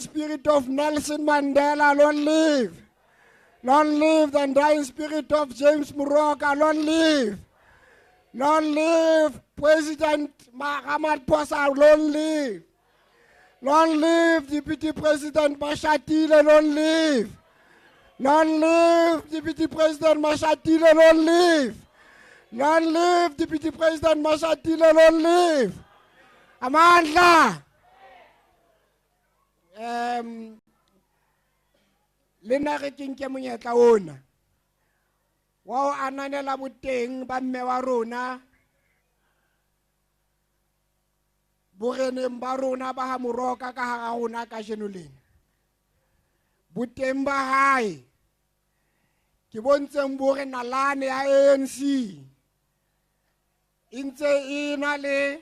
spirit of Nelson Mandela, long live. Long live the dying spirit of James Moroka, long live. Long live President Ramaphosa, long live. Long live Deputy President Mashatile, long live. Long live Deputy President Mashatile, long live. Long live Deputy President Mashatile, long live. Amandla. Lena re kenke monyetla ona wa o ananela boteng ba mme wa rona boreneng ba rona ba ha Moroka ka hara rona ka jeno lena boteng ba hae ke bontseng bore nalane ya ANC intse ina le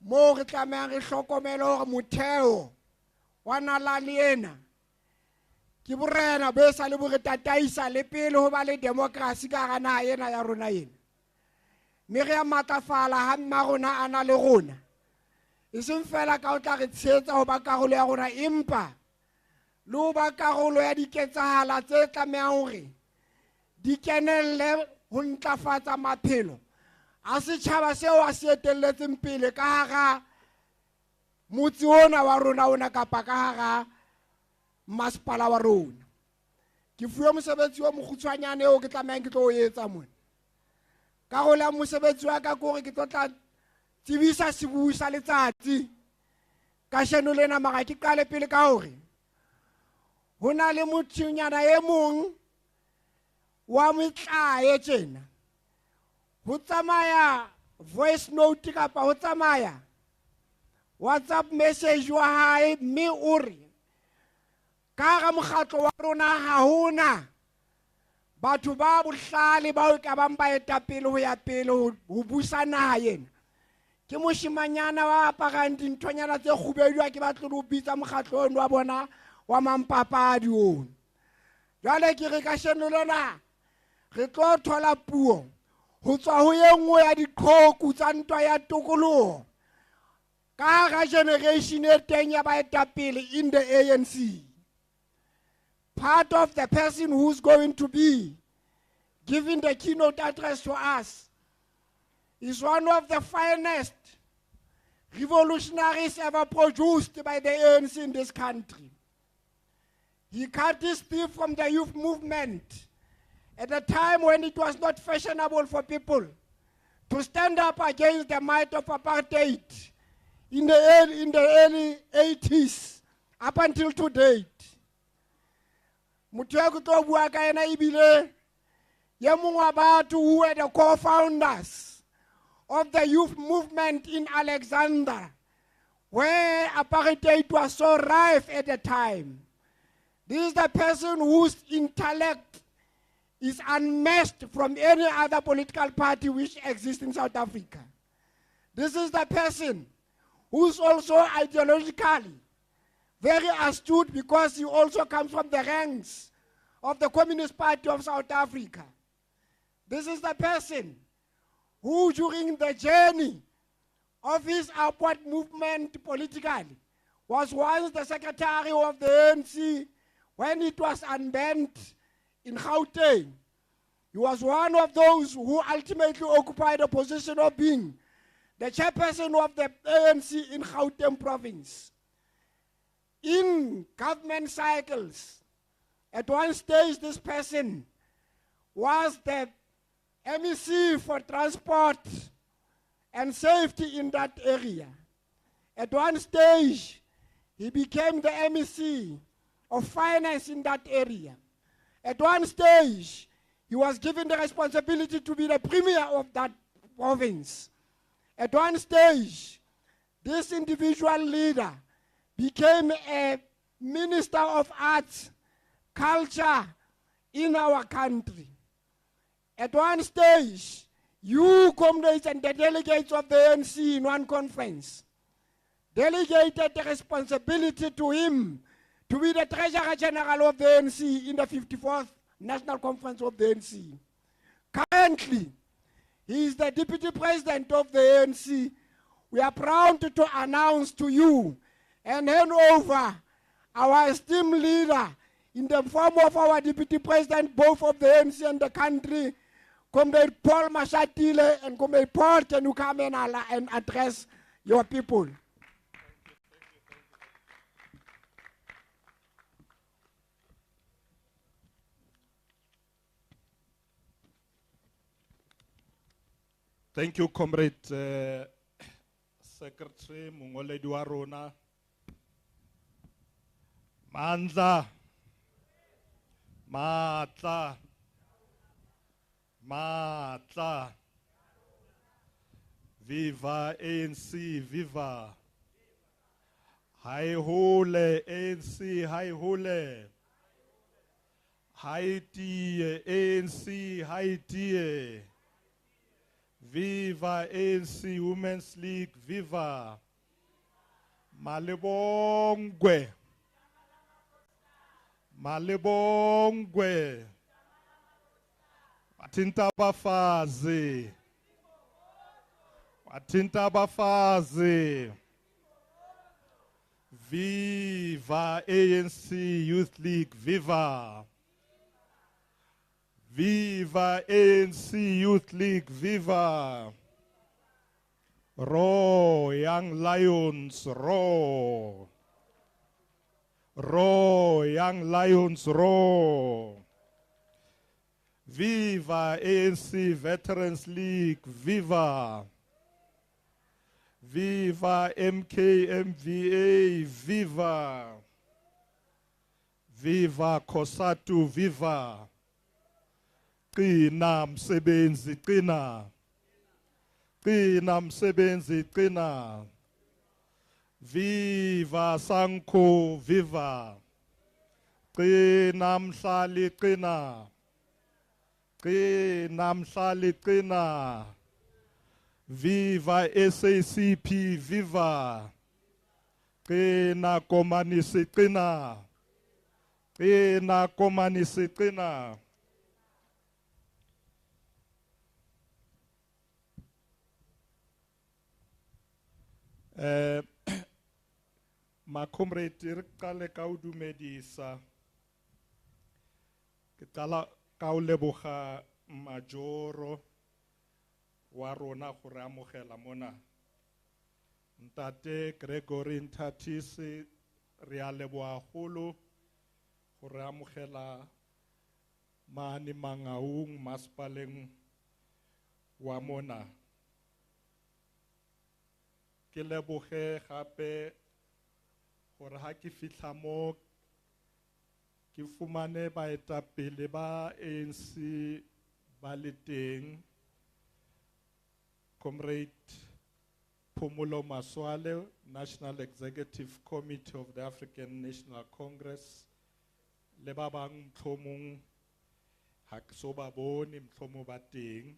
mo re tlameha re hlokomele hore motheo wa nalane ena ke borena be sa le bo re tataisa le pele ho ba le democracy ka hara naha ena ya rona ena mme re a matlafala ha mma rona ana le rona e seng fela ka o tla re tshehetsa ho ba karolo ya rona empa le ho ba karolo ya diketsahala tse tlamehang hore di kenelle ho ntlafatsa maphelo a setjhaba seo a se etelletseng pele ka hara motse ona wa rona ona kapa ka hara masepala wa rona ke fuwe mosebetsi wa mokgutshwanyane o ke tlamehang ke tlo o etsa mona ka go la mosebetsi wa ka gore ke tla tsebisa sebui sa letsatsi ka sheno lena mara ke qale pele ka hore ho na le mothunyana e mong wa metlae tjena ho tsamaya voice note kapa ho tsamaya WhatsApp message wa hae mme o re ka ga mokgatlo wa rona ha hona batho ba bohlale ba o ka bang ba etapele ho ya pele ho busa naha yena ke moshimanyana wa aparang dinthonyana tse kgubedwa ke batlo ho bitsa mokgatlo ono wa bona wa mampapadi ono jwale ke re ka sheno lena re tlo thola puo ho tswa ho ye nngwe ya diqhoku tsa ntwa ya tokoloho ka ga generation e teng ya baetapele in the ANC. Part of the person who's going to be giving the keynote address to us is one of the finest revolutionaries ever produced by the ANC in this country. He cut his teeth from the youth movement at a time when it was not fashionable for people to stand up against the might of apartheid in the early 80s up until to date. Mutyakuto buaka ena ibile ye mongwa batho who were the co-founders of the youth movement in Alexander, where apartheid was so rife at the time. This is the person whose intellect is unmatched from any other political party which exists in South Africa. This is the person who's also ideologically very astute because he also comes from the ranks of the Communist Party of South Africa. This is the person who, during the journey of his upward movement politically, was once the secretary of the ANC when it was unbanned in Gauteng. He was one of those who ultimately occupied the position of being the chairperson of the ANC in Gauteng province. In government cycles, at one stage this person was the MEC for transport and safety in that area. At one stage, he became the MEC of finance in that area. At one stage, he was given the responsibility to be the premier of that province. At one stage, this individual leader became a minister of arts, culture in our country. At one stage, you comrades and the delegates of the ANC in one conference delegated the responsibility to him to be the Treasurer General of the ANC in the 54th National Conference of the ANC. Currently, he is the Deputy President of the ANC. We are proud to announce to you and hand over our esteemed leader, in the form of our Deputy President, both of the ANC and the country, Comrade Paul Mashatile, and Comrade Paul, can you come in and address your people? Thank you, Comrade Secretary Mongoledi wa rona. Mandla, matla, matla. Viva ANC, viva. Hai hole, ANC, hai hole. Hai tie, ANC, hai tie. Viva ANC Women's League, viva. Malibongwe. Malibongwe. Watinta bafazi. Watinta bafazi. Viva ANC Youth League, viva. Viva ANC Youth League, viva. Roar, young lions, roar. Roar, young lions, roar. Viva ANC Veterans League, viva. Viva MKMVA, viva. Viva Kosatu, viva. Qina msebenzi, qina. Qina msebenzi, qina. Viva Sanko, viva. Qina mhlali, qina. Qina mhlali, qina. Viva SACP, viva. Qina komanisi, qina. Qina komanisi, qina. Ma comrade re qale ka o dumedisa ke qala ka o leboga majoro wa rona go re amogela mona ntate Gregory Nthathisi re a leboga golo go re amogela mane Mangaung masepaleng wa mona ke leboge gape gore ha ke fitla mo ke fumane baetapele ba ANC ba le teng Comrade Phumulo Maswale, National Executive Committee of the African National Congress, le ba bang mhlomong ha ke so ba bone mhlomo ba teng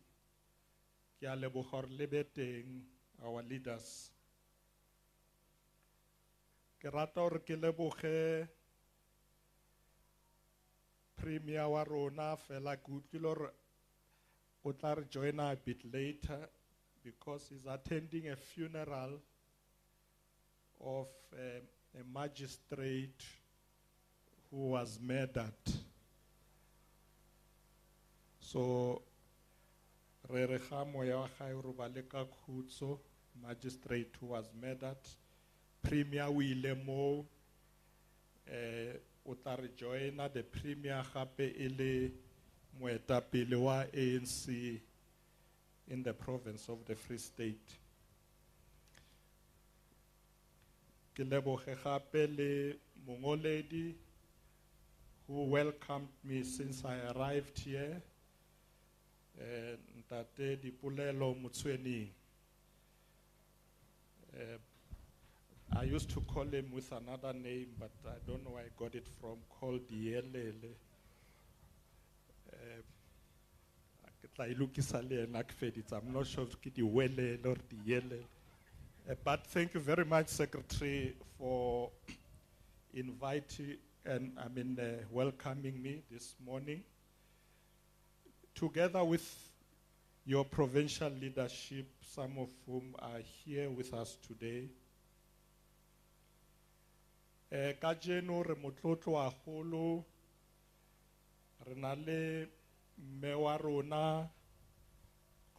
ke a leboga gore le be teng our leaders. Ke rata gore ke leboge Premier wa rona fela ke utlwile gore o tla re joina a bit later because he's attending a funeral of a magistrate who was murdered. So re re ga moya wa gae ro ba le ka khutso magistrate who was murdered. Premier o ile mo o tla re joina the premier gape e le moetapele wa ANC in the province of the Free State. Ke leboge gape le mongoledi who welcomed me since I arrived here, Ntate Dipolelo Motsweni. I used to call him with another name, but I don't know where I got it from, called Dielele. I'm not sure if it's Dielele or Dielele. But thank you very much, Secretary, for inviting and welcoming me this morning. Together with your provincial leadership, some of whom are here with us today. Ka jeno re motlotlo haholo re na le mme wa rona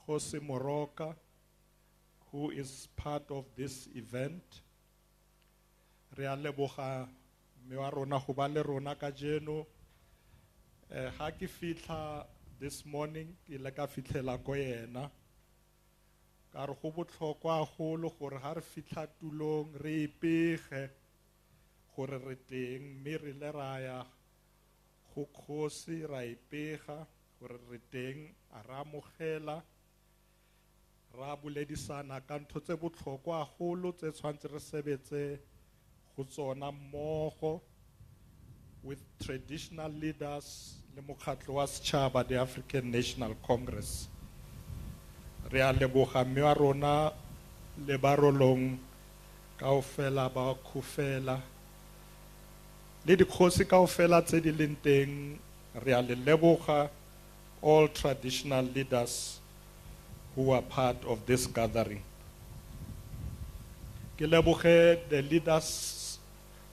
Kgosi Moroka, who is part of this event. Re a leboga mme wa rona go ba le rona ka jeno. Ha ke fitla this morning ke ile ka fitlela ko yena ka re go botlhokwa haholo gore ha re fitla tulong re ipege gore re teng mme re le ra ya go kgosi ra ipega gore re teng a re amogela ra boledisana ka ntho tse botlhokwa haholo tse tshwantse re sebetse go tsona mmogo with traditional leaders le mokgatlo wa setšhaba, the African National Congress. Re a leboga mme wa rona le barolong kaofela ba khufela le dikgosi kaofela tse di leng teng. Re a le leboga all traditional leaders who are part of this gathering. Ke leboge the leaders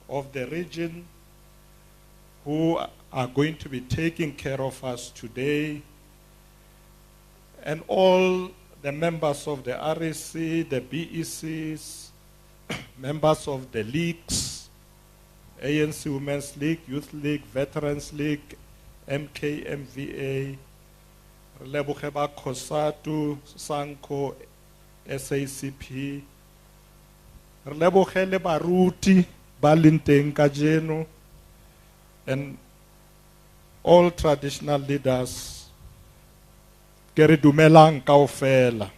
of the region who are going to be taking care of us today, and all the members of the RAC, the BECs, members of the leagues, ANC Women's League, Youth League, Veterans League, MK, MVA, Leboge ba Khosatu, Sanko, SACP, Leboge le baruti ba leng ka jeno, and all traditional leaders. Ke re dumelang kaofela.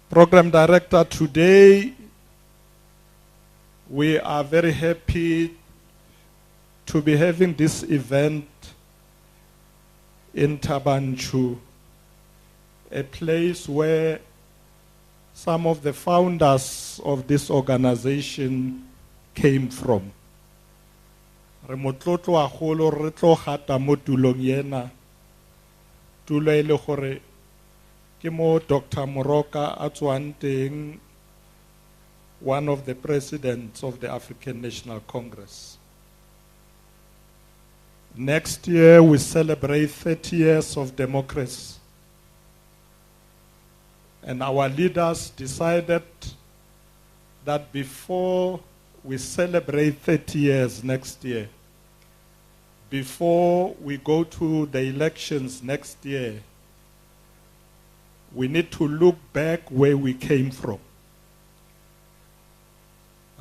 Program Director, today we are very happy to be having this event in Tabanchu, a place where some of the founders of this organization came from. Re motlotlo haholo re tlo gata mo tulong yena, tulo e le gore ke mo Dr. Moroka a tswang teng, one of the presidents of the African National Congress. Next year we celebrate 30 years of democracy. And our leaders decided that before we celebrate 30 years next year, before we go to the elections next year, we need to look back where we came from.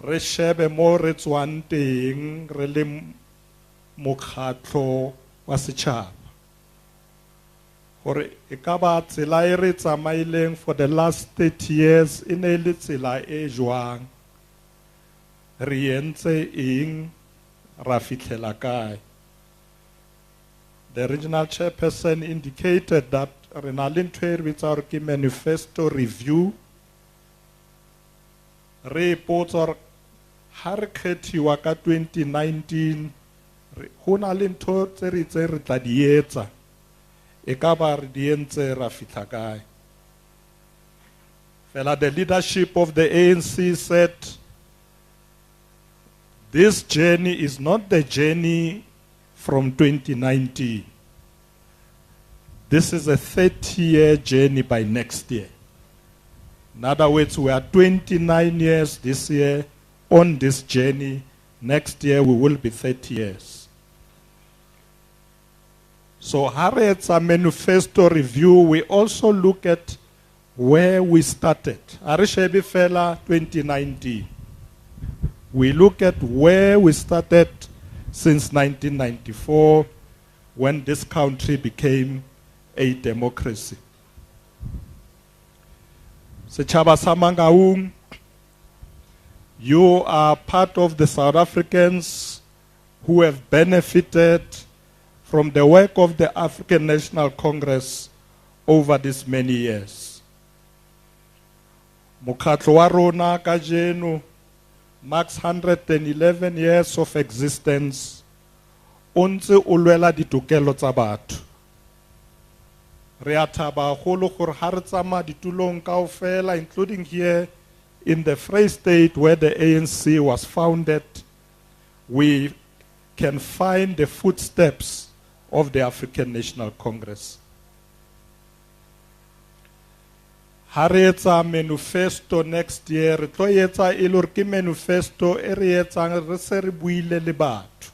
Re shebe mo re tswang teng re le mokgatlo wa setšhaba. Gore e ka ba tsela e re tsamaileng for the last 30 years e ne le tsela e jwang, re entse eng, ra fitlhela kae. The regional chairperson indicated that re na le ntho e re bitsa gore ke manifesto review. Re ipotsa gore ha re kgethiwa ka 2019 go na le ntho tse re itse re tla di etsa. E ka ba re di entse ra fitlha kae. Fela the leadership of the ANC said, this journey is not the journey from 2019. This is a 30-year journey by next year. In other words, we are 29 years this year on this journey. Next year we will be 30 years. So it's a manifesto review. We also look at where we started. Arishebi fela 2019. We look at where we started since 1994 when this country became a democracy. Setšhaba sa Mangaung, you are part of the South Africans who have benefited from the work of the African National Congress over these many years. Mokgatlo wa rona ka jeno marks 111 years of existence. O ntse o lwela ditokelo tsa batho. Re a thaba haholo gore ha re tsamaya ditulong kaofela, including here in the Free State where the ANC was founded, we can find the footsteps of the African National Congress. Haretsa manifesto next year, tlo etsa ilor ki manifesto erietsang re se re buile le batho.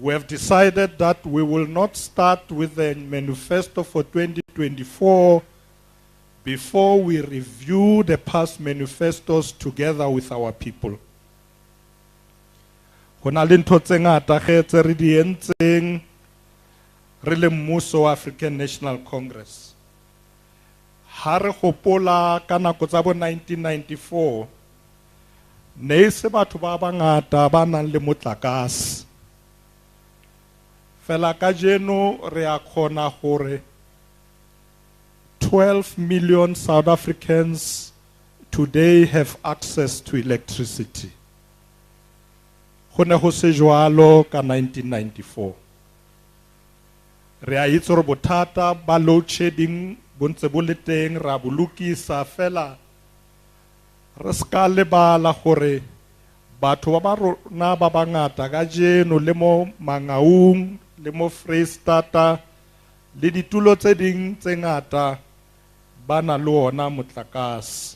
We have decided that we will not start with the manifesto for 2024 before we review the past manifestos together with our people. Ho na le ntho tse ngata ge tse re di entseng re le mmuso wa African National Congress. Ha re gopola ka nako tsa bo 1994 ne se batho ba bangata ba nang le motlakase. Fela ka jeno re a khona gore 12 million South Africans today have access to electricity. Go ne go se jwalo ka 1994. Re a itse gore bothata ba load shedding bontse bo le teng ra bolokisa fela re ska lebala gore batho ba rona ba bangata ka jeno le mo Mangaung le mo Freestata le ditulo tse ding tse ngata ba na le ona motlakase.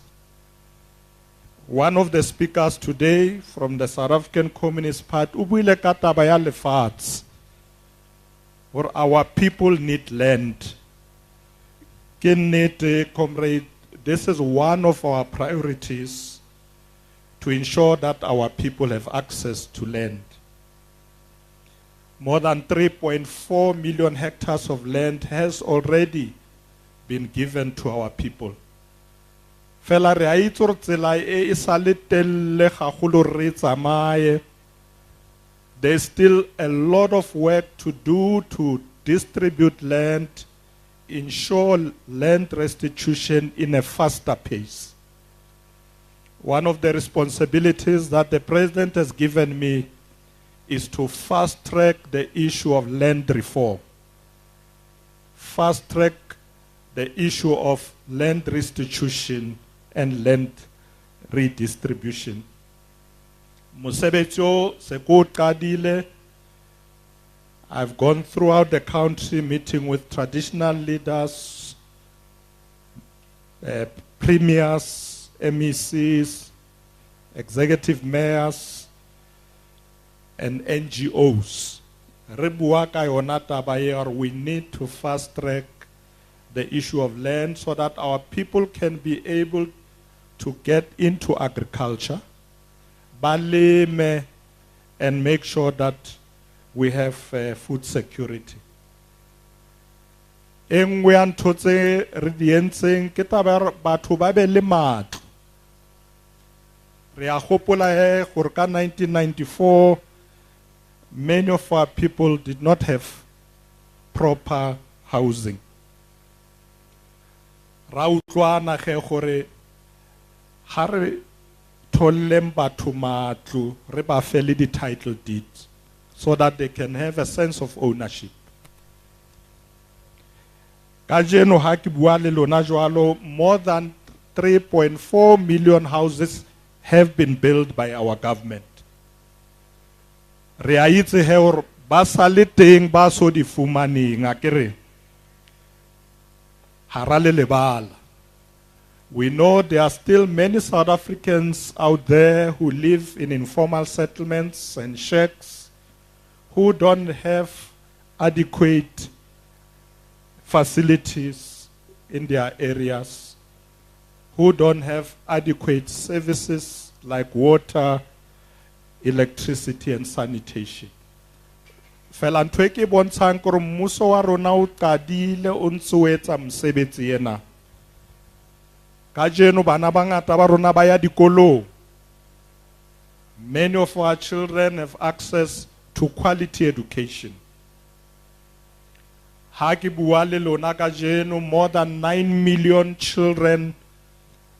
One of the speakers today from the South African Communist Party o buile ka taba ya lefatshe gore our people need land. Ke nnete, comrade, this is one of our priorities to ensure that our people have access to land. More than 3.4 million hectares of land has already been given to our people. Fela re a itse gore tsela e e sa le telle gagolo re tsamaye. There's still a lot of work to do to distribute land, ensure land restitution in a faster pace. One of the responsibilities that the President has given me is to fast-track the issue of land reform. Fast-track the issue of land restitution and land redistribution. Mosebetsi se ko qadile. I've gone throughout the country meeting with traditional leaders, premiers, MECs, executive mayors, and NGOs. Re bua ka yona taba e gore we need to fast track the issue of land so that our people can be able to get into agriculture, baleme, and make sure that we have food security. Engwe ya ntho tse re di entseng ke taba batho ba be le matlo. Re a gopola gore ka 1994 many of our people did not have proper housing. Ra utlwana ge gore ha re tholleng batho matlo re ba fe le di title deeds so that they can have a sense of ownership. Kajeno ha ke bua le lona jwalo, more than 3.4 million houses have been built by our government. Re a itse he gore ba sa le teng ba so di fumaneng a kere hara le lebala. We know there are still many South Africans out there who live in informal settlements and shacks who don't have adequate facilities in their areas, who don't have adequate services like water, electricity, and sanitation. Fela ntho e ke bontshang gore mmuso wa rona o qadile o ntse o etsa mosebetsi ena. Ka jeno bana bangata ba rona ba ya dikolong. Many of our children have access to quality education. Ha ke bua le lona ka jeno, more than 9 million children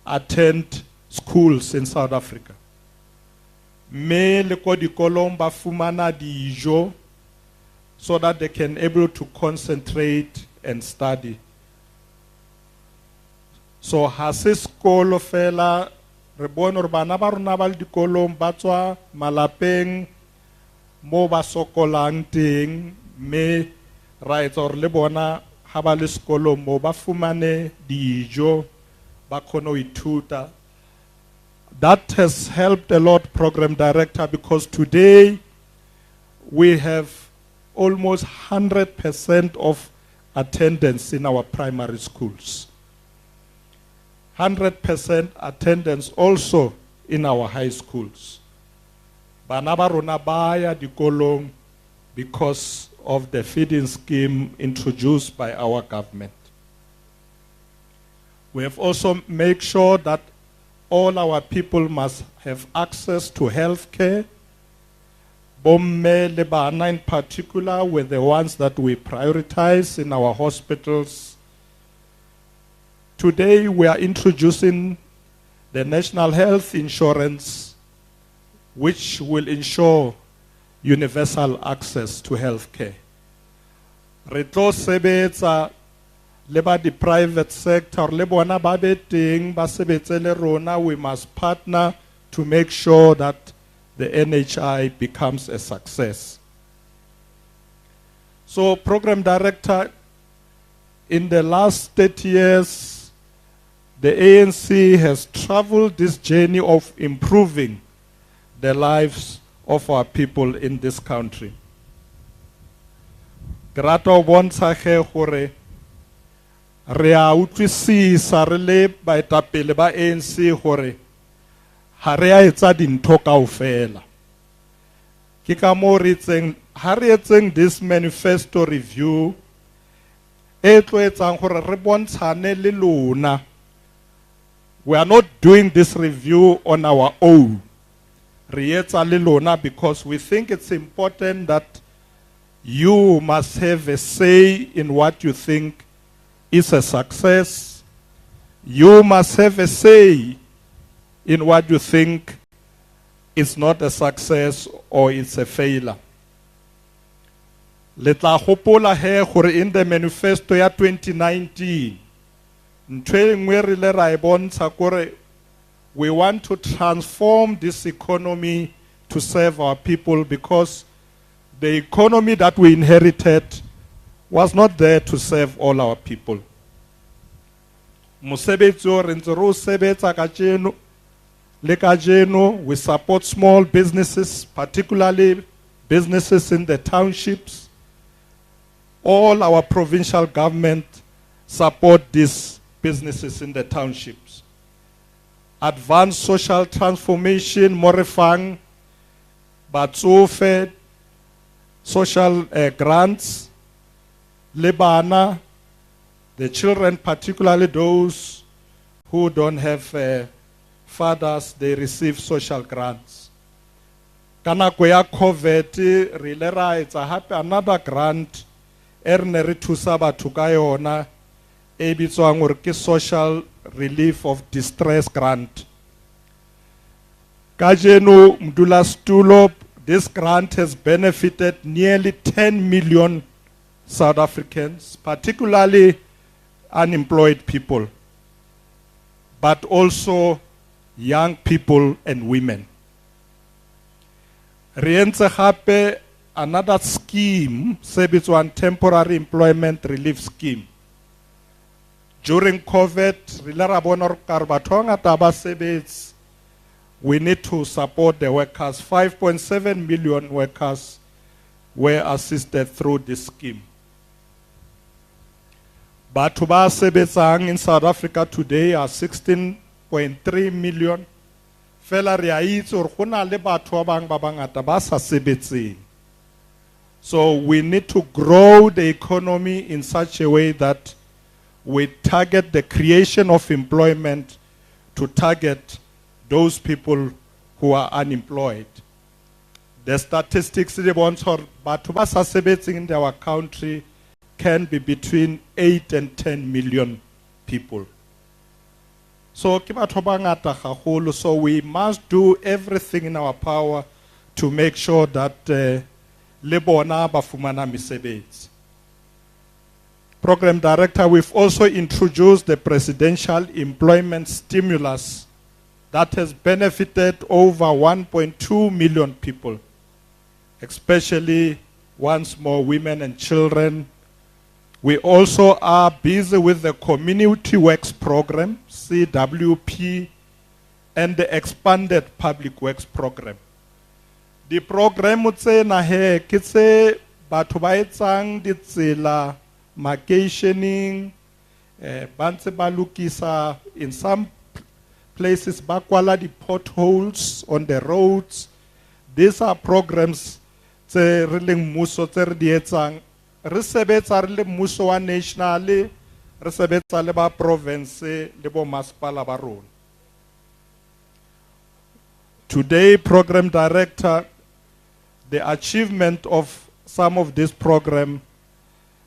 attend schools in South Africa. Me le ko dikolong ba fumana dijo so that they can able to concentrate and study. So ha se sekolo fela re bone hore bana ba rona ba le dikolong ba tswa malapeng mo ba sokolang teng, mme ra etsa hore le bona ha ba le sekolong mo ba fumane dijo ba kgone ho ithuta. That has helped a lot, Program Director, because today we have almost 100% of attendance in our primary schools. 100% attendance also in our high schools. Bana ba rona ba ya dikolong because of the feeding scheme introduced by our government. We have also made sure that all our people must have access to health care. Bomme le bana in particular were the ones that we prioritize in our hospitals. Today we are introducing the National Health Insurance, which will ensure universal access to health care. Re tlo sebetsa le ba di private sector le bona ba be teng ba sebetse le rona. We must partner to make sure that the NHI becomes a success. So, Program Director, in the last 30 years, the ANC has traveled this journey of improving the lives of our people in this country. Grato bontsha ge gore re a utlwisisa re le baetapele ba ANC gore ha re a etsa dintho kaofela. Ke ka mo re itseng ha re etseng this manifesto review e tlo etsang gore re bontshane le lona. We are not doing this review on our own. Re etsa le lona because we think it's important that you must have a say in what you think is a success. You must have a say in what you think is not a success or it's a failure. Le tla gopola he gore in the manifesto ya 2019 we want to transform this economy to serve our people, because the economy that we inherited was not there to serve all our people. We support small businesses, particularly businesses in the townships. All our provincial government support these businesses in the townships. Advanced social transformation, Morefang, Batsofe, social grants, Lebana, the children, particularly those who don't have fathers, they receive social grants. Kanako ya COVID, rilera it's another grant, erne thusa batho ka yona, e bitswang gore ke social relief of distress grant. Kajeno mdula stulo, this grant has benefited nearly 10 million South Africans, particularly unemployed people, but also young people and women. Rientse hape another scheme, sebitswan temporary employment relief scheme. During COVID, we need to support the workers. 5.7 million workers were assisted through this scheme. But in South Africa today are 16.3 million. So we need to grow the economy in such a way that we target the creation of employment to target those people who are unemployed. The statistics in our country can be between 8 and 10 million people. So we must do everything in our power to make sure that lebona bafumana misebetsi. Program Director, we've also introduced the Presidential Employment Stimulus that has benefited over 1.2 million people, especially once more women and children. We also are busy with the Community Works Program, CWP, and the Expanded Public Works Program. The program tse na he ke tse batho ba etsang ditsela marketioning bantse ba lukisa in some places ba kwala di potholes on the roads. These are programs tse re leng mmuso tse re di etsang re sebetsa re le mmuso wa national re sebetsa le ba province le bo masipala ba rona. Today, Program Director, the achievement of some of this program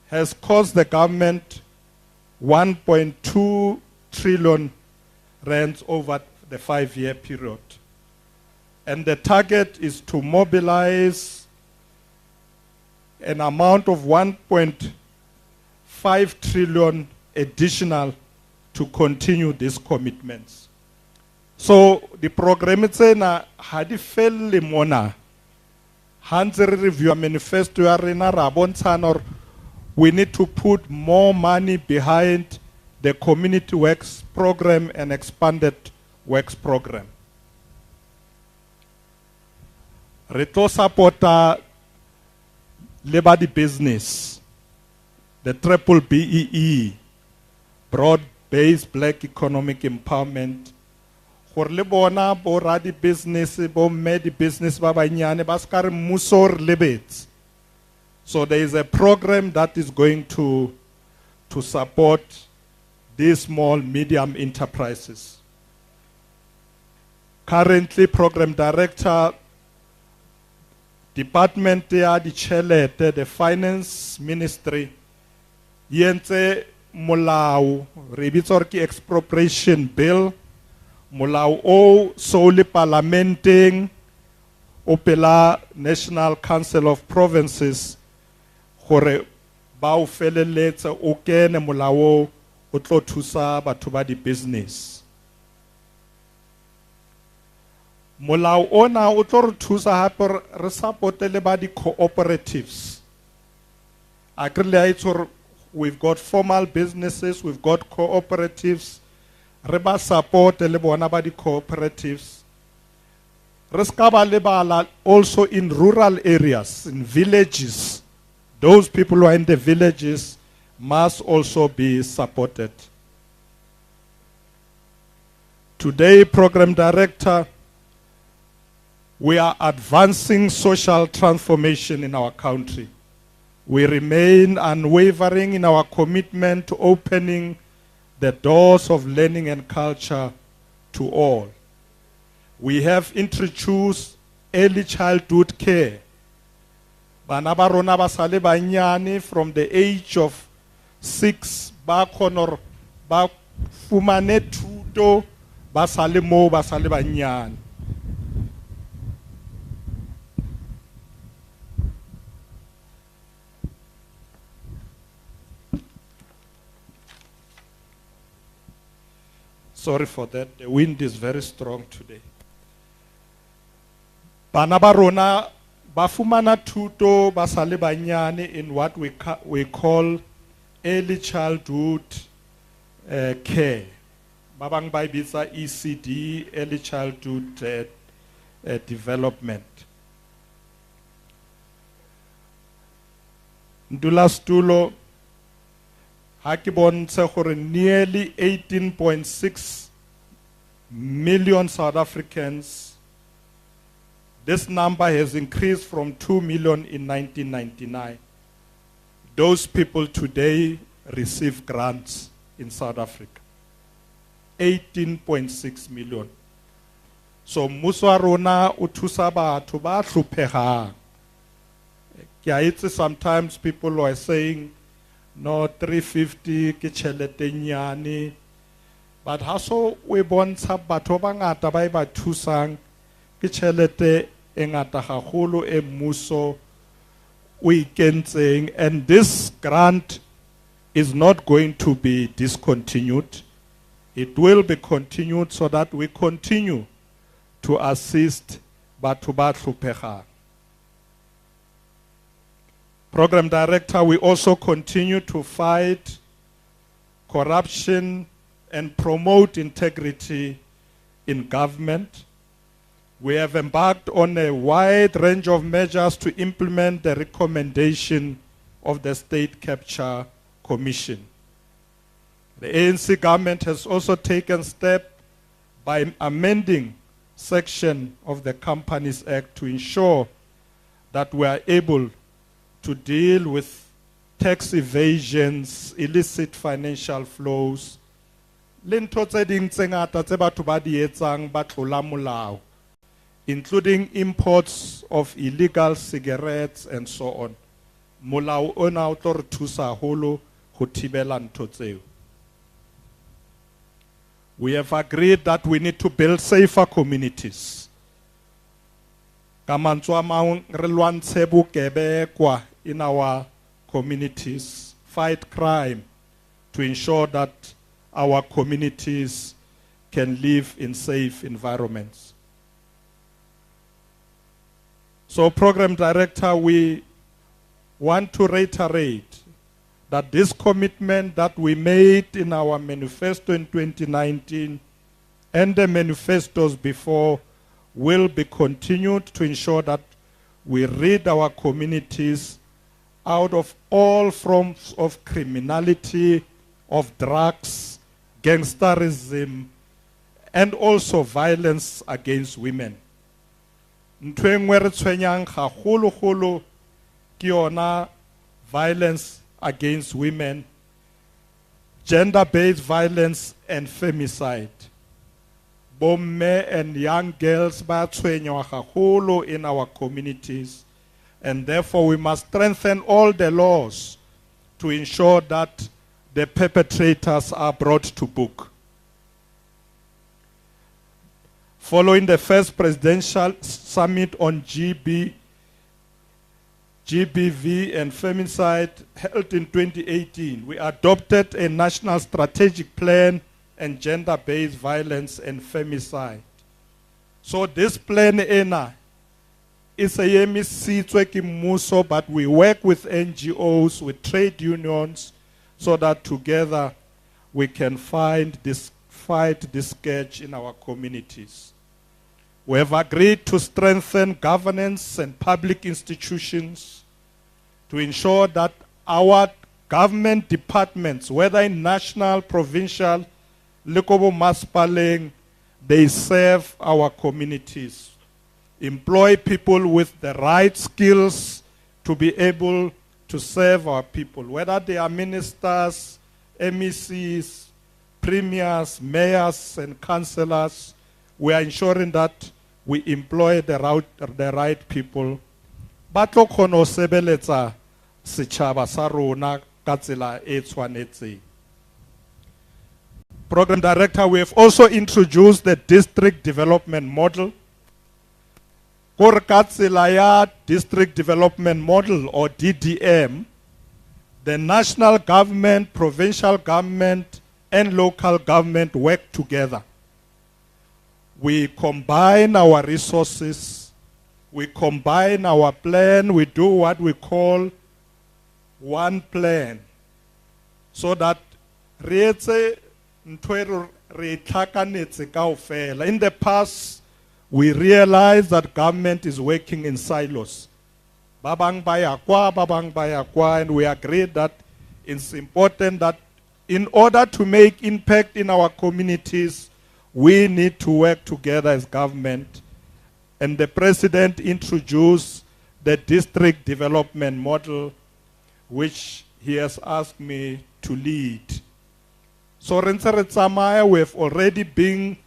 has cost the government 1.2 trillion rands over the 5-year period. And the target is to mobilize an amount of 1.5 trillion additional to continue these commitments. So the program tsena ha di felle mona. Hanze re review a manifesto ya rena ra bontshana or we need to put more money behind the community works program and expanded works program. Re tlo supporta le ba di business, the triple BEE, broad-based black economic empowerment. For le bona bo ra di business, bo me di business ba banyane ba ska re mmuso re lebetse. So there is a program that is going to support these small, medium enterprises. Currently, Program Director, Department ya di Chelete, the Finance Ministry, yentse molao, re bitsa re ke expropriation bill, molao o solely parliamenting opela National Council of Provinces gore ba o feleletse o kene molao o tlo thusa batho ba di business. Molao ona o tlo re thusa hape re supportele ba di cooperatives. We've got formal businesses, we've got cooperatives. Reba support le bona ba di cooperatives. Reskaba lebala also in rural areas, in villages. Those people who are in the villages must also be supported. Today, Program Director, we are advancing social transformation in our country. We remain unwavering in our commitment to opening the doors of learning and culture to all. We have introduced early childhood care. Bana ba rona ba sale banyane from the age of 6 ba khonor ba fumane thuto ba sale mo ba sale banyane. Sorry for that. The wind is very strong today. Bana ba rona ba fumana thuto ba sale banyane in what we call early childhood care. Ba bang ba bitsa ECD, early childhood development. Ndula stulo ha ke bontshe gore nearly 18.6 million South Africans. This number has increased from 2 million in 1999. Those people today receive grants in South Africa. 18.6 million. So mmuso wa rona o thusa batho ba hlophehang. Sometimes people were saying, no, 350 ke tšhelete nyane. But haso we bontsha batho ba ngata ba ba thusang ke tšhelete e ngata gagolo e mmuso o ikentseng. And this grant is not going to be discontinued. It will be continued so that we continue to assist batho ba hlophegang. Program Director, we also continue to fight corruption and promote integrity in government. We have embarked on a wide range of measures to implement the recommendation of the State Capture Commission. The ANC government has also taken steps by amending section of the Companies Act to ensure that we are able to deal with tax evasions, illicit financial flows, including imports of illegal cigarettes and so on. Molao ona o tlo re thusa haholo ho thibela ntho tseo. We have agreed that we need to build safer communities. Ka mantswe a mang re lwantshe bokebekwa in our communities, fight crime to ensure that our communities can live in safe environments. So, Program Director, we want to reiterate that this commitment that we made in our manifesto in 2019 and the manifestos before will be continued to ensure that we rid our communities out of all forms of criminality, of drugs, gangsterism, and also violence against women. Ntho e nngwe re tshwenyang gagolo-golo ke yona violence against women, gender-based violence and femicide. Bomme and young girls ba tshwenywa gagolo in our communities, and therefore we must strengthen all the laws to ensure that the perpetrators are brought to book. Following the first presidential summit on GBV and femicide held in 2018, we adopted a national strategic plan and gender-based violence and femicide. So this plan is a emisitswe ke mmuso, but we work with NGOs, with trade unions, so that together we can fight this scourge in our communities. We have agreed to strengthen governance and public institutions to ensure that our government departments, whether in national, provincial, local maspaling, they serve our communities. Employ people with the right skills to be able to serve our people, whether they are ministers, MECs, premiers, mayors, and councillors. We are ensuring that we employ the right people. Batlo kono sebeletsa setjhaba sa rona ka tsela e tshwanetseng. Program Director, we have also introduced the District Development Model. Kore ka tsela ya District Development Model, or DDM, the national government, provincial government, and local government work together. We combine our resources, we combine our plan, we do what we call one plan, so that in the past, we realized that government is working in silos. Babang bayakwa, and we agreed that it's important that in order to make impact in our communities, we need to work together as government. And the President introduced the District Development Model, which he has asked me to lead. So we have already been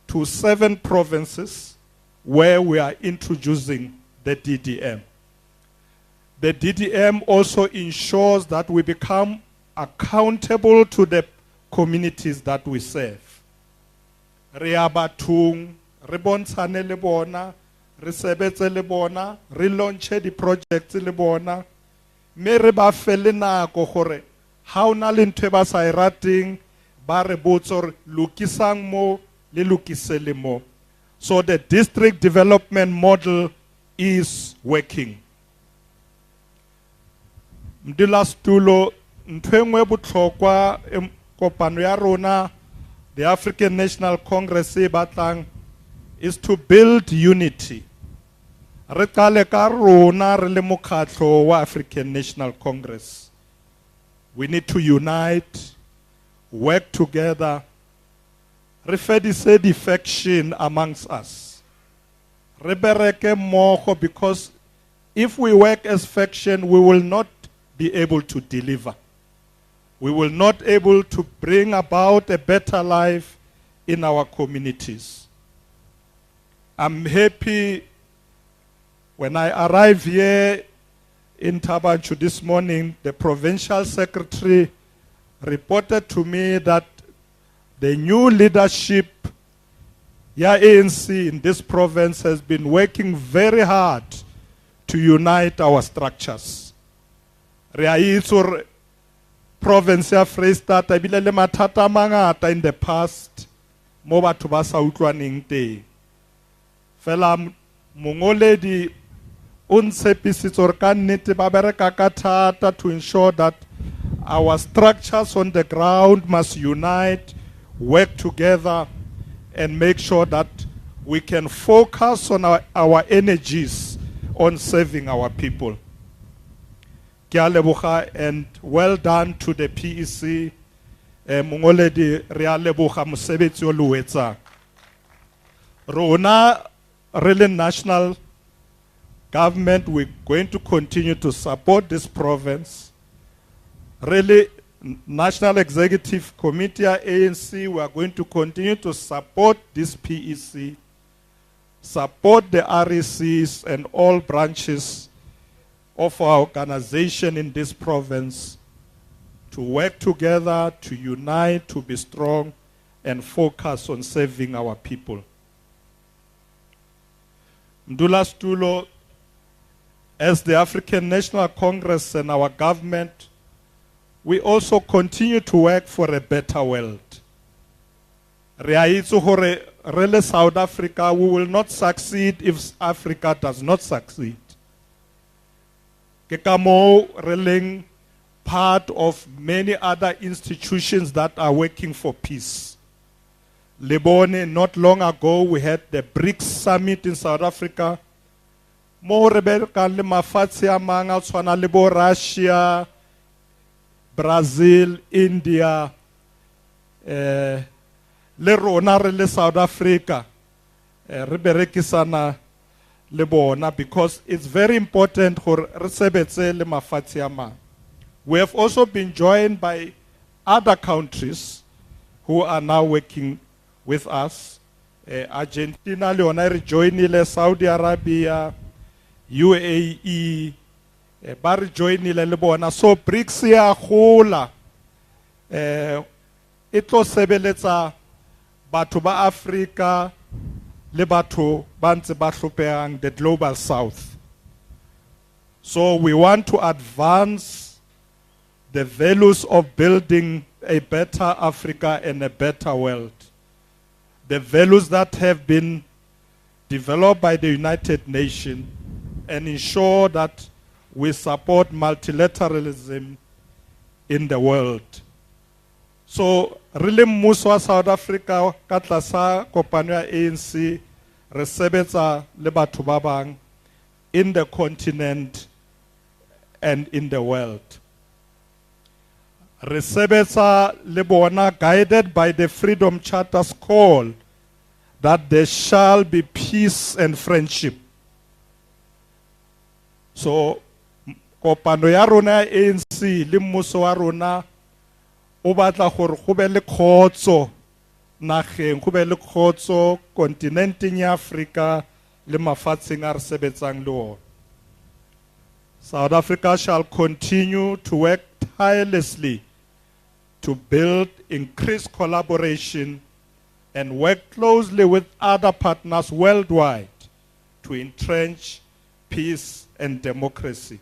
to 7 provinces where we are introducing the DDM. The DDM also ensures that we become accountable to the communities that we serve. Re abathung, re bontshane le bona, re sebetse le bona, re launche di projects le bona, me re ba fele nako gore ha o na le ntho e ba sa e rateng ba re botsa hore lokisang mo le lokise le mo. So the district development model is working. Mdulastulo ntho e nngwe botlhokwa kopano ya rona the African National Congress e batlang is to build unity. Re qale ka rona re le mokgatlo wa African National Congress. We need to unite, work together, re fedise defection amongst us. Re bereke mmogo, because if we work as faction, we will not be able to deliver. We will not able to bring about a better life in our communities. I'm happy when I arrived here in Tabanchu this morning, the provincial secretary reported to me that the new leadership, ANC in this province, has been working very hard to unite our structures. Re province ya Free State ebile le mathata mangata in the past mo batho ba sa utlwaneng teng. Fela mongoledi o ntshepisitse hore ka nnete ba bereka ka thata to ensure that our structures on the ground must unite, work together, and make sure that we can focus on our energies on serving our people. Ke a leboga, and well done to the PEC. Mongoledi re a leboga mosebetsi o le etsang. Rona really national government, we're going to continue to support this province. Really, National Executive Committee, ANC, we are going to continue to support this PEC, support the RECs and all branches of our organization in this province to work together, to unite, to be strong, and focus on serving our people. Mdula Stulo, as the African National Congress and our government, we also continue to work for a better world. Really, South Africa, we will not succeed if Africa does not succeed. Kekamo reling part of many other institutions that are working for peace. Lebone, not long ago, we had the BRICS summit in South Africa. Mo rebeka le mafatshe a manga tshwana le bo Russia, Brazil, India, le rona re le South Africa, re berekisana le bona, because it's very important hore re sebetse le mafatshe a manga. We have also been joined by other countries who are now working with us. Argentina le yona re joinile, Saudi Arabia, UAE, ba re joinile le bona. So BRICS ya gola, e tlo sebeletsa batho ba Africa le batho ba ntse ba hlopeang, the global south. So we want to advance the values of building a better Africa and a better world. The values that have been developed by the United Nations, and ensure that we support multilateralism in the world. So, really, mmuso wa South Africa ka tlasa kopano ya ANC re sebetsa le batho ba bang in the continent and in the world. Re sebetsa le bona guided by the Freedom Charter's call that there shall be peace and friendship. So, kopano ya rona ANC le mmuso wa rona o batla gore go be le kgotso nageng, go be le kgotso kontinenteng ya Africa le mafatsheng a re sebetsang le ona. South Africa shall continue to work tirelessly to build increased collaboration and work closely with other partners worldwide to entrench peace and democracy.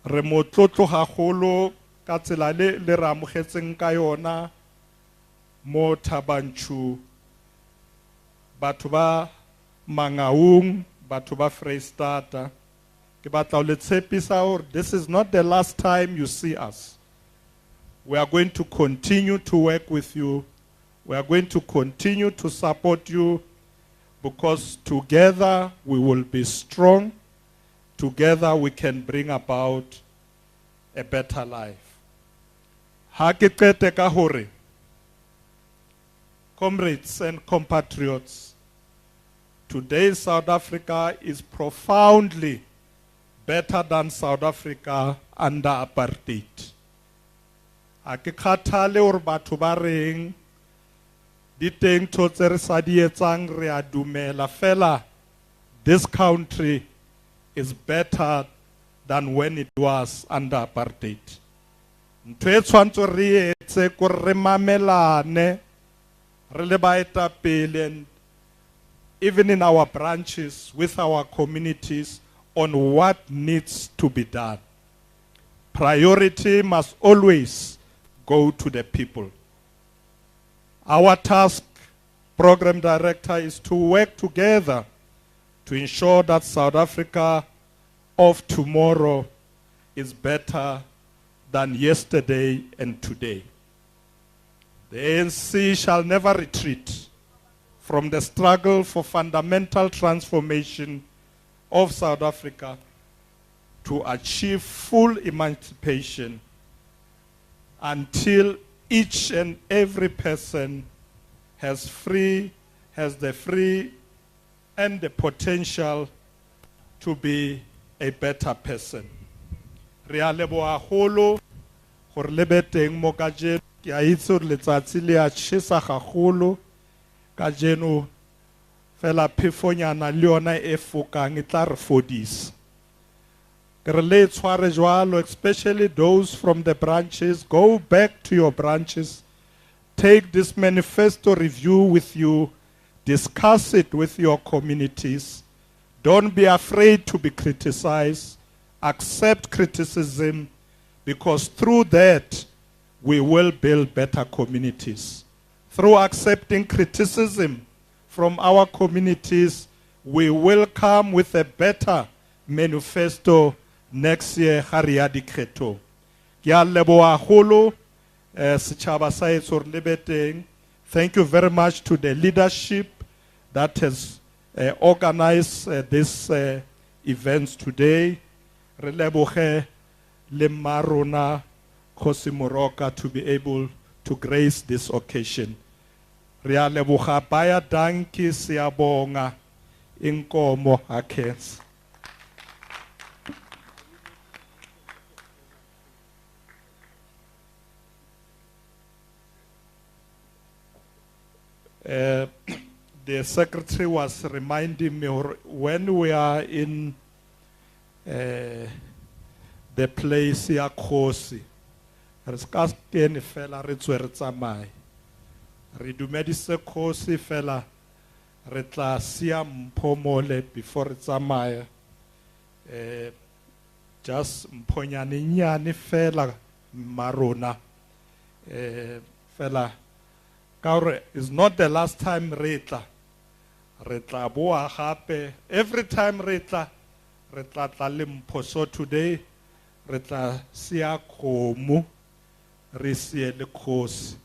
re motlotlo haholo ka tsela le re amogetseng ka yona mo Thabanchu, batho ba Mangaung, batho ba Freistata. Ke batla ho le tshepisa hore this is not the last time you see us. We are going to continue to work with you. We are going to continue to support you, because together we will be strong. Together we can bring about a better life. Ha ke qete ka hore, comrades and compatriots, today South Africa is profoundly better than South Africa under apartheid. Ha ke kgathale hore batho ba reng di teng ntho tse re sa di etsang re a dumela fela. This country is better than when it was under apartheid. Ntho e tshwantse re etse ko re mamelane re le baetapele, and even in our branches with our communities, on what needs to be done. Priority must always go to the people. Our task, Program Director, is to work together to ensure that South Africa of tomorrow is better than yesterday and today. The ANC shall never retreat from the struggle for fundamental transformation of South Africa to achieve full emancipation until each and every person has the free and the potential to be a better person. Re a leboha haholo gore le be teng mo kajeno. Ke a itse gore letsatsi le a tjhesa gagolo kajeno, fela phefonyana le yona e fokang e tla re fodisa. Ke re le tshware jwalo, especially those from the branches. Go back to your branches, take this manifesto review with you, discuss it with your communities. Don't be afraid to be criticized. Accept criticism, because through that we will build better communities. Through accepting criticism from our communities, we will come with a better manifesto next year. Haria dikreto. Ke a leboha haholo setjhaba sa heso re lebeteng. Thank you very much to the leadership that has organized this events today. Re leboge le marona Khosi Moroka to be able to grace this occasion. Re a leboga baya danki siyabonga inkomo akhensa. The secretary was reminding me when we are in the place ya Khosi, re ska kene fela re tswe re tsamaye, re dumedise Khosi fela re tla sia mphomole before re tsamaye, just mphonyane nyane fela marona, fela kaure is not the last time re tla boa gape. Every time re tla tla le mpho. So today re tla sia khomo re sie le Khosi,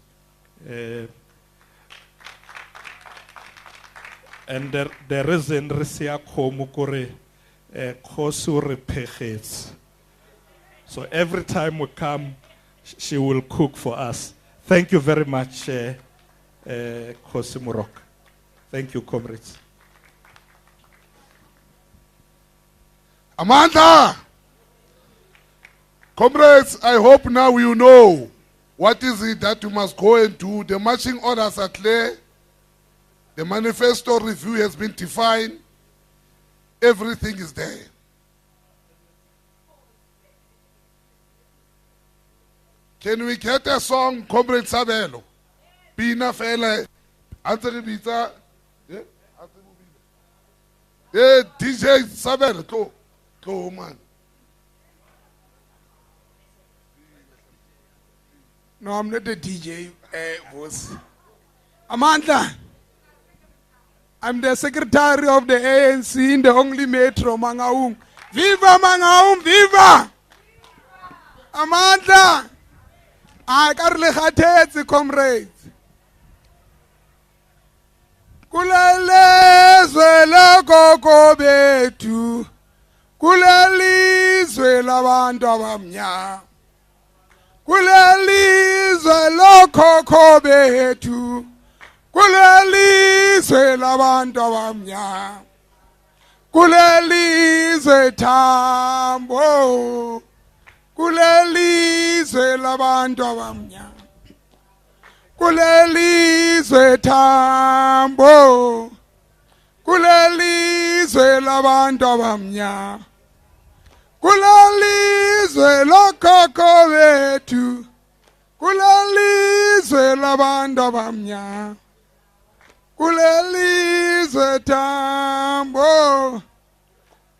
and the reason re sia khomo kore Khosi o re phegetse. So every time we come, she will cook for us. Thank you very much, Khosi Moroka. Thank you, comrades. Amanda! Comrades, I hope now you know what is it that you must go and do. The marching orders are clear. The manifesto review has been defined. Everything is there. Can we get a song, Comrade Sabelo? Pina fela. Answer Bita. DJ Sabelo. Go, man. No, I'm not a DJ boss. Amandla, I'm the secretary of the ANC in the only metro, Mangaung. Viva Mangaung, viva! Amandla, I can't let comrades. Kulelizwe lokoko bethu, kulelizwe labantu abamnyama. Kulelizwe lokoko bethu, kulelizwe labantu abamnyama. Kulelizwe thambo, kulelizwe labantu abamnyama. Kulelizwe thambo, kulelizwe labantu abamnyama. Kulelizwe lokoko bethu, kulelizwe labantu abamnyama. Kulelizwe thambo,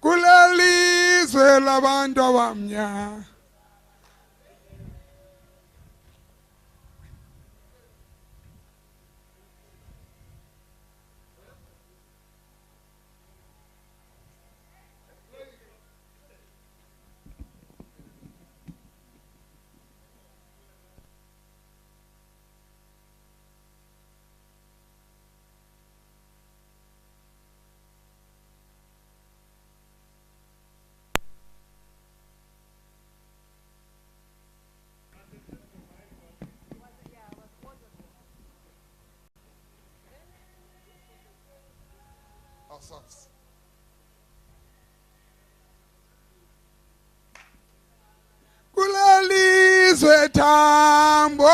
kulelizwe labantu abamnyama. Kulelizwe thambo,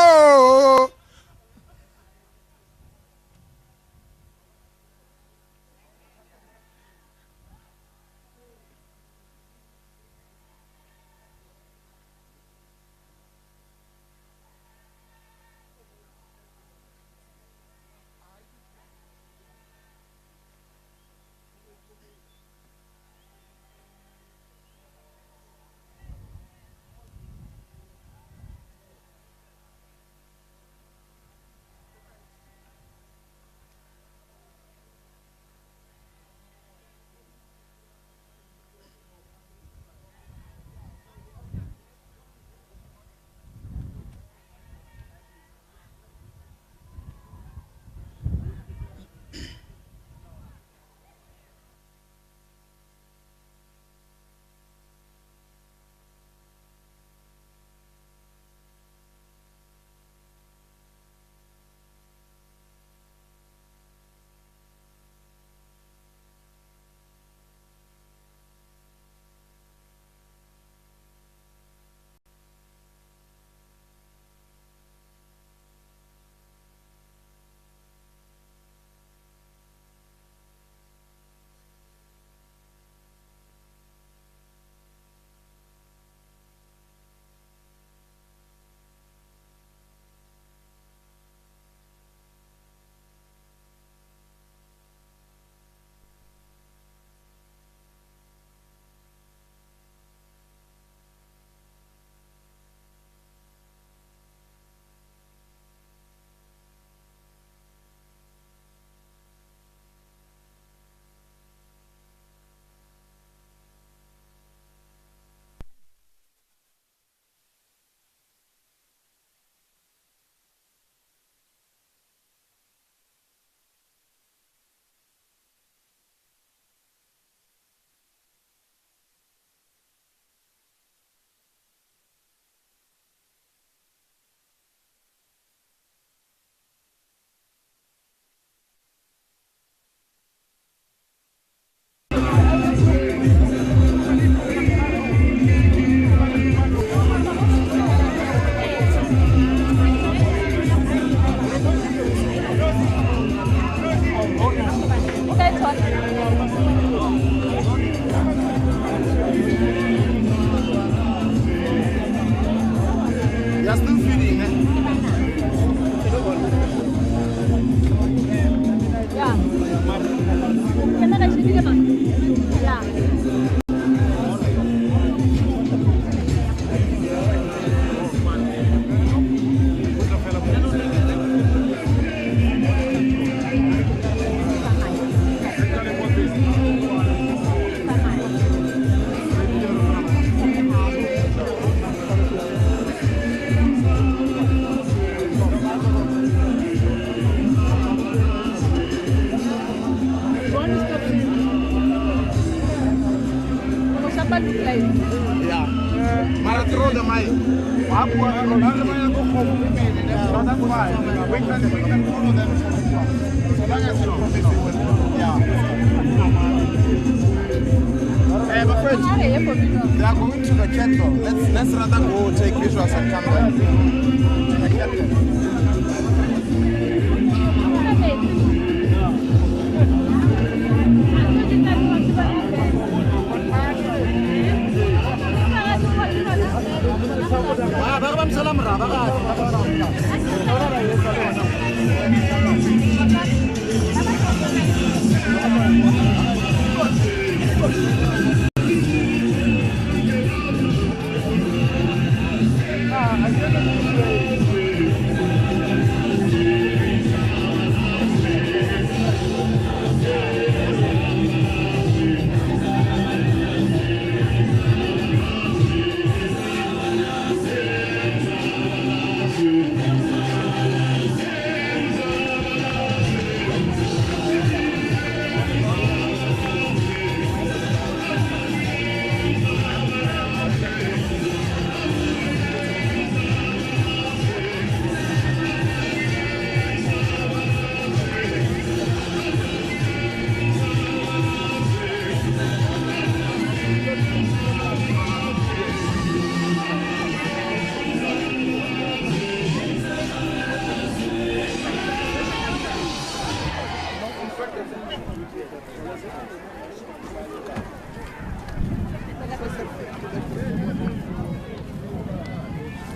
But first, they are going to the kettle. Let's rather go take visuals and come back.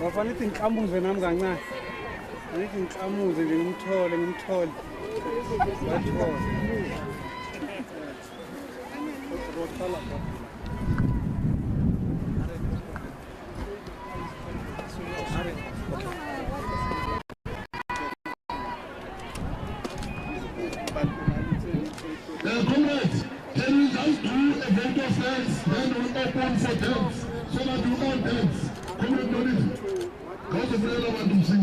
Wafanele inkamuze nami kancane. Angithi inkamuze nje ngimthole. Bathole. Comrades, can we just do a vote of thanks, then we open for dance, so that you all dance. Comrade Donit, go to Brela Wandusi.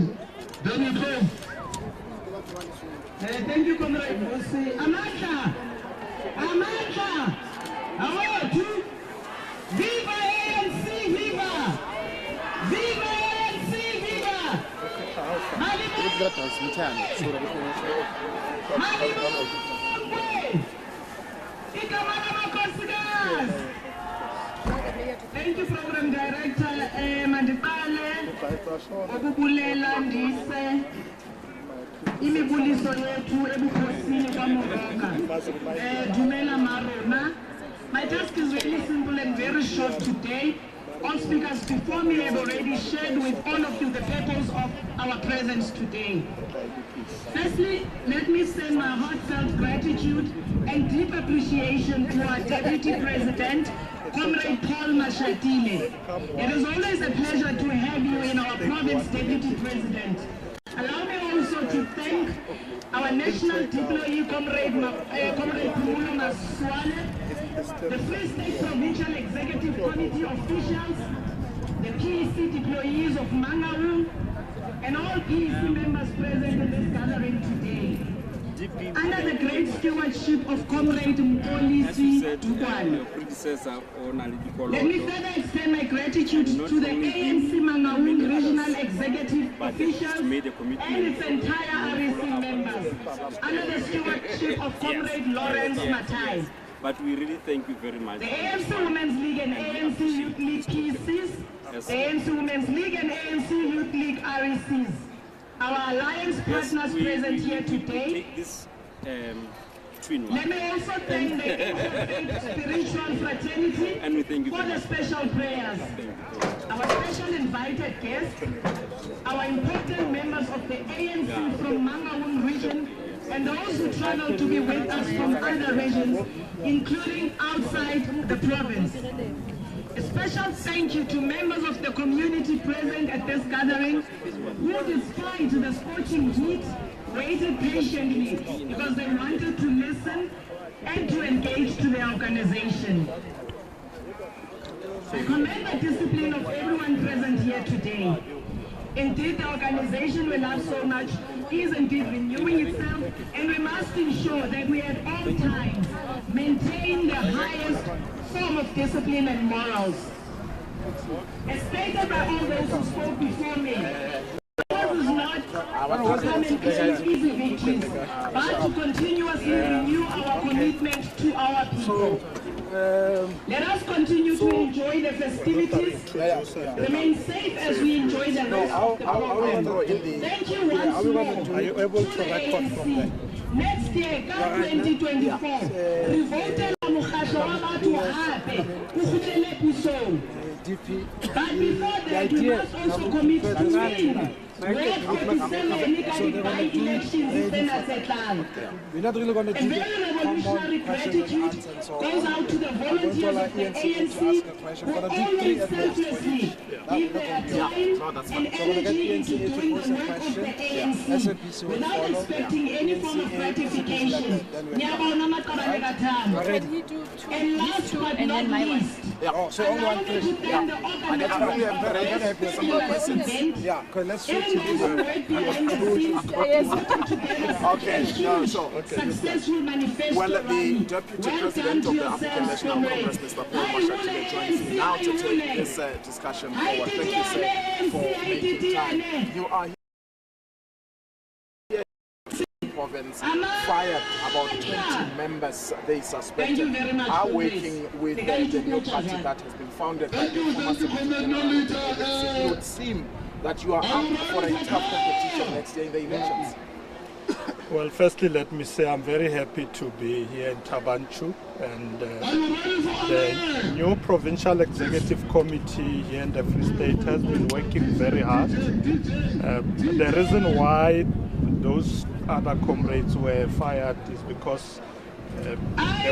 Then we go. Thank you, Comrade Bosi. Amanda! I want you. Viva ANC, viva! Viva ANC, viva! Thank you, Program Director Manifesto. Okubulela ndise imibuliso yethu ebukhosini kwaMoroka. Dumela Marona. My task is really simple and very short today. All speakers before me have already shared with all of you the purpose of our presence today. Firstly, let me send my heartfelt gratitude and deep appreciation to our Deputy President, Comrade Paul Mashatile. It is always a pleasure to have you in our province, Deputy President. Allow me also to thank our national deployee, Comrade Pumulo Maswale, the Free State Provincial Executive Committee officials, the PEC deployees of Mangaung, and all PEC members present in this gathering today. Under the great stewardship of Comrade Mpolisi Dukwane, let me further extend my gratitude to the ANC Mangaung Regional Executive officials and its entire REC members, under the stewardship of Comrade Lawrence Matai. But we really thank you very much. The ANC Women's League and ANC Youth League PCs, the ANC Women's League and ANC Youth League RECs, our alliance partners present here today. This, Let me also thank the spiritual fraternity and we thank you for the special prayers. Our special invited guests, our important members of the ANC from Mangaung region, and those who travel to be with us from other regions, including outside the province. A special thank you to members of the community present at this gathering who, despite the scorching heat, waited patiently because they wanted to listen and to engage to their organization. I commend the discipline of everyone present here today. Indeed, the organization we love so much is indeed renewing itself, and we must ensure that we at all times maintain the highest form of discipline and morals. As stated by all those who spoke before me, ours is not to come and claim easy victories, but to continuously renew our commitment to our people. Let us continue to enjoy the festivities, remain safe as we enjoy the rest of the program. Thank you once more. Are you able to record from there? Next year, 2024, we voted on Mukhaso wa batho hape, o kgutlele pusong. But before that, we must also commit to win. We're not really going to do very revolutionary gratitude goes out to the volunteers of the ANC who always selflessly give their time and energy into doing the work of the ANC without expecting any form of gratification. And last but not least, allow me to thank the organizers of this particular event. Let's successful manifesto. Well, the Deputy President of the African National Congress, Mr. Paul Mashatile, joins me now to take this discussion forward. Thank you, sir, for making time. You are here in province, fired about 20 members they suspected are working with the new party that has been founded by the former Secretary General of the ANC. It would seem that you are up for a tough competition next year in the elections. Well, firstly, let me say I'm very happy to be here in Tabanchu, and the new Provincial Executive Committee here in the Free State has been working very hard. The reason why those other comrades were fired is because they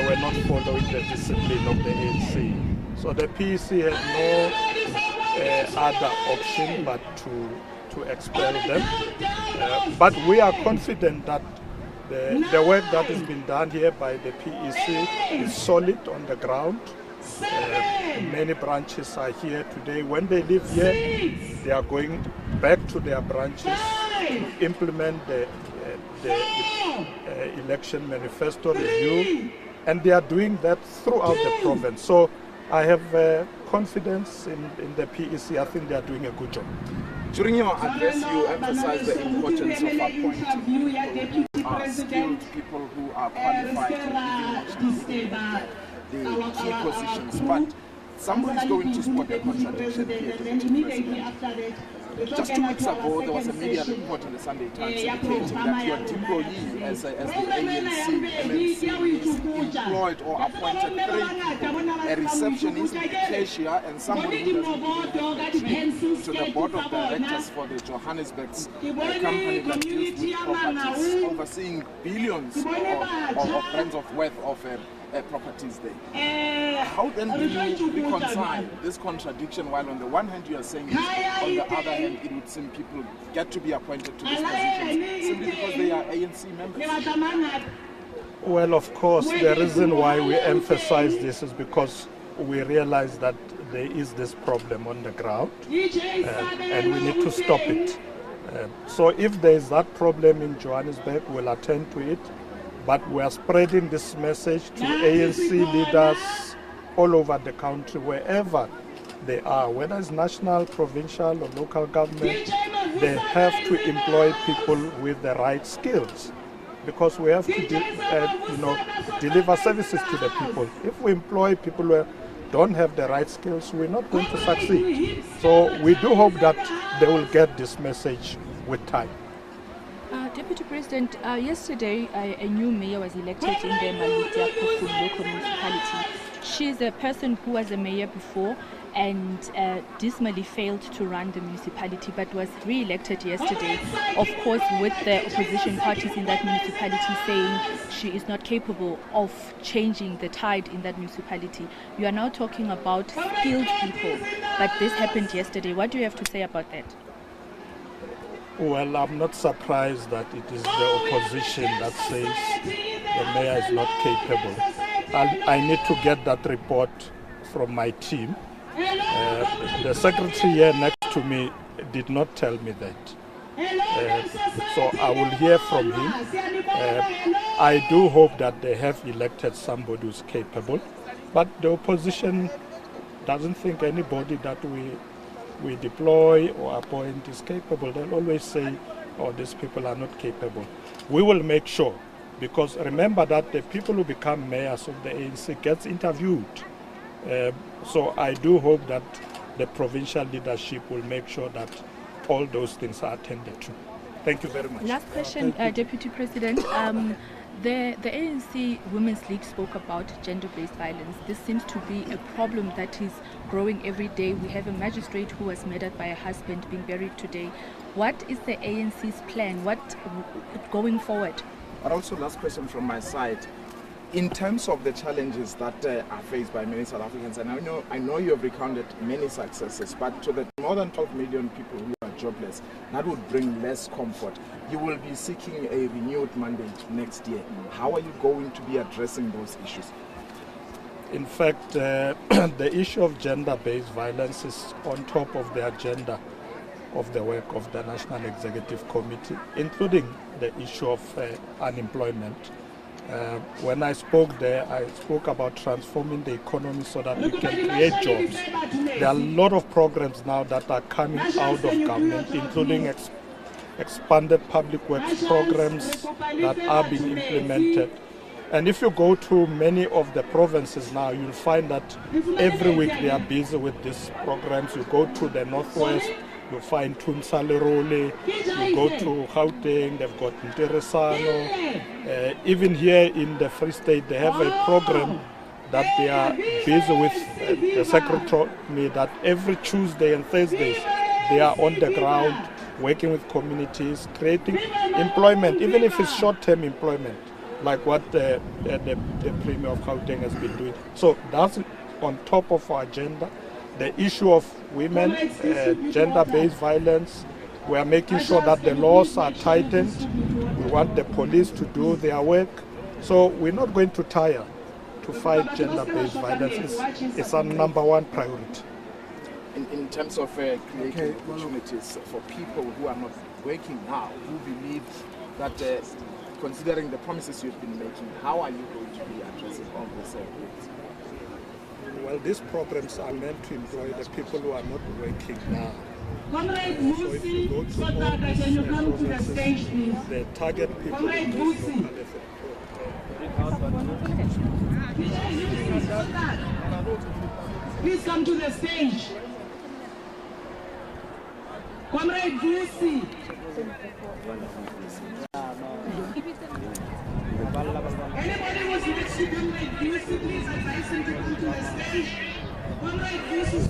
were not following the discipline of the ANC. So the PEC had no other option but to expel them. But we are confident that the work that has been done here by the PEC is solid on the ground. Many branches are here today. When they leave here, they are going back to their branches to implement the election manifesto review, and they are doing that throughout the province. So I have confidence in the PEC. I think they are doing a good job. During your address, you emphasized the importance of appointing skilled people who are qualified to the key positions. But somebody is going to spot a contradiction here, Deputy President. Just 2 weeks ago, there was a media report in the Sunday Times indicating that your deployee as the ANC MNC is employed or appointed 3 people, a receptionist, a cashier, and somebody who doesn't even to the board of directors for the Johannesburg's company that deals with properties, overseeing billions of rands of worth of properties there. How then do you reconcile this contradiction while on the one hand you are saying this, on the other hand it would seem people get to be appointed to these positions simply because they are ANC members? Well, of course, the reason why we emphasize this is because we realize that there is this problem on the ground and we need to stop it. So if there is that problem in Johannesburg, we'll attend to it. But we are spreading this message to ANC leaders all over the country, wherever they are, whether it's national, provincial, or local government. They have to employ people with the right skills, because we have to deliver services to the people. If we employ people who don't have the right skills, we're not going to succeed. So we do hope that they will get this message with time. Deputy President, yesterday a new mayor was elected in the Maluti local municipality. She's a person who was a mayor before and dismally failed to run the municipality, but was re-elected yesterday, of course with the opposition parties in that municipality saying she is not capable of changing the tide in that municipality. You are now talking about skilled people, but this happened yesterday. What do you have to say about that? Well, I'm not surprised that it is the opposition that says the mayor is not capable. I need to get that report from my team. The secretary here next to me did not tell me that. So I will hear from him. I do hope that they have elected somebody who's capable, but the opposition doesn't think anybody that we deploy or appoint is capable. They'll always say, oh, these people are not capable. We will make sure, because remember that the people who become mayors of the ANC gets interviewed. So I do hope that the provincial leadership will make sure that all those things are attended to. Thank you very much. Last question, Deputy President. The ANC Women's League spoke about gender-based violence. This seems to be a problem that is growing every day. We have a magistrate who was murdered by a husband being buried today. What is the ANC's plan? What going forward? But also, last question from my side. In terms of the challenges that are faced by many South Africans, and I know you have recounted many successes, but to the more than 12 million people who are jobless, that would bring less comfort. You will be seeking a renewed mandate next year. How are you going to be addressing those issues? In fact, the issue of gender-based violence is on top of the agenda of the work of the National Executive Committee, including the issue of unemployment. When I spoke there, I spoke about transforming the economy so that we can create jobs. There are a lot of programs now that are coming out of government, including expanded public works programs that are being implemented. And if you go to many of the provinces now, you'll find that every week they are busy with these programs. You go to the northwest, you find Tunsalerole, you go to Gauteng, they've got Interesano. Even here in the Free State, they have a program that they are busy with. The secretary told me that every Tuesday and Thursdays, they are on the ground working with communities, creating employment, even if it's short-term employment, like what the Premier of Gauteng has been doing. So that's on top of our agenda. The issue of women, gender-based violence, we are making sure that the laws are tightened. We want the police to do their work. So we're not going to tire to fight gender-based violence. It's our #1 priority. In terms of creating opportunities for people who are not working now, who believe that considering the promises you've been making, how are you going to be addressing all these things? Well, these programs are meant to employ the people who are not working now. Comrade So if you go to all these provinces, they target people Comrade who Musi. Please come to the stage. Comrade Busi. Anybody who's next to Comrade Busi, please advise him to come to the stage. Comrade Busi.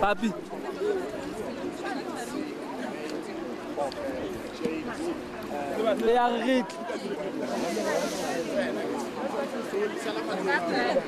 Papi.